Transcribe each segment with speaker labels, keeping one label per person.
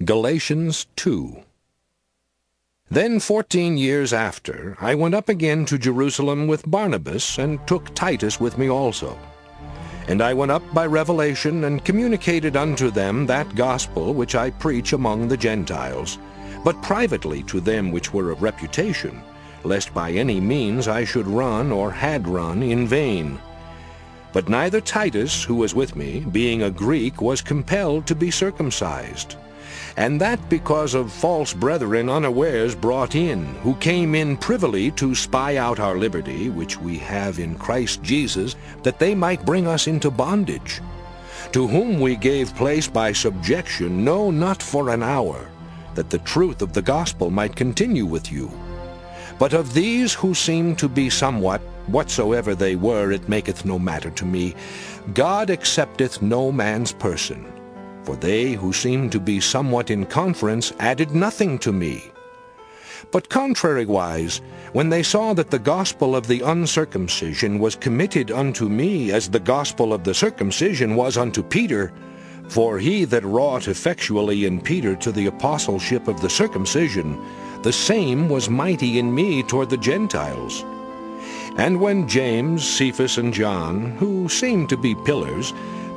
Speaker 1: Galatians 2. Then 14 years after, I went up again to Jerusalem with Barnabas, and took Titus with me also. And I went up by revelation, and communicated unto them that gospel which I preach among the Gentiles, but privately to them which were of reputation, lest by any means I should run or had run in vain. But neither Titus, who was with me, being a Greek, was compelled to be circumcised, and that because of false brethren unawares brought in, who came in privily to spy out our liberty, which we have in Christ Jesus, that they might bring us into bondage, to whom we gave place by subjection, no, not for an hour, that the truth of the gospel might continue with you. But of these who seem to be somewhat, whatsoever they were, it maketh no matter to me. God accepteth no man's person. For they who seemed to be somewhat in conference added nothing to me. But contrariwise, when they saw that the gospel of the uncircumcision was committed unto me as the gospel of the circumcision was unto Peter, for he that wrought effectually in Peter to the apostleship of the circumcision, the same was mighty in me toward the Gentiles. And when James, Cephas, and John, who seemed to be pillars,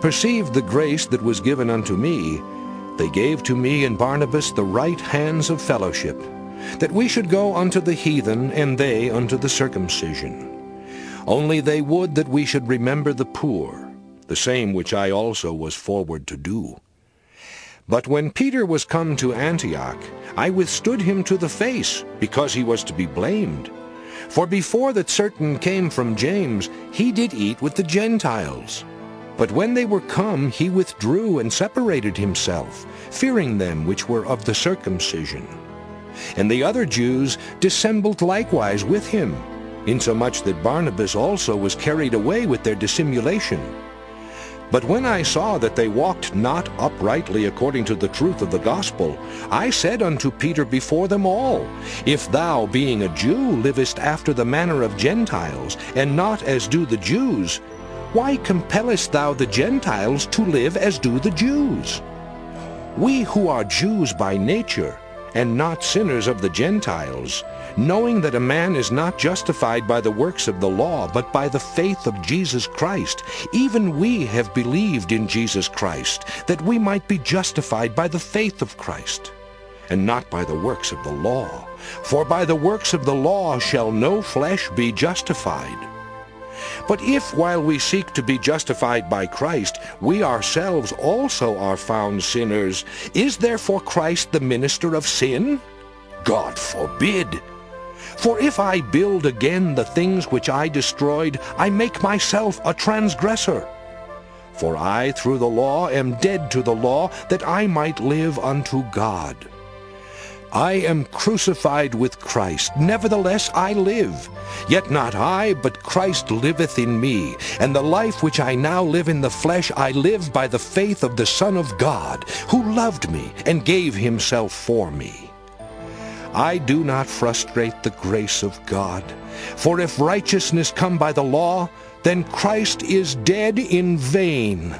Speaker 1: perceived the grace that was given unto me, they gave to me and Barnabas the right hands of fellowship, that we should go unto the heathen, and they unto the circumcision. Only they would that we should remember the poor, the same which I also was forward to do. But when Peter was come to Antioch, I withstood him to the face, because he was to be blamed. For before that certain came from James, he did eat with the Gentiles. But when they were come, he withdrew and separated himself, fearing them which were of the circumcision. And the other Jews dissembled likewise with him, insomuch that Barnabas also was carried away with their dissimulation. But when I saw that they walked not uprightly according to the truth of the gospel, I said unto Peter before them all, If thou, being a Jew, livest after the manner of Gentiles, and not as do the Jews, why compellest thou the Gentiles to live as do the Jews? We who are Jews by nature, and not sinners of the Gentiles, knowing that a man is not justified by the works of the law, but by the faith of Jesus Christ, even we have believed in Jesus Christ, that we might be justified by the faith of Christ, and not by the works of the law. For by the works of the law shall no flesh be justified. But if, while we seek to be justified by Christ, we ourselves also are found sinners, is therefore Christ the minister of sin? God forbid! For if I build again the things which I destroyed, I make myself a transgressor. For I through the law am dead to the law, that I might live unto God. I am crucified with Christ, nevertheless I live. Yet not I, but Christ liveth in me. And the life which I now live in the flesh I live by the faith of the Son of God, who loved me and gave himself for me. I do not frustrate the grace of God. For if righteousness come by the law, then Christ is dead in vain.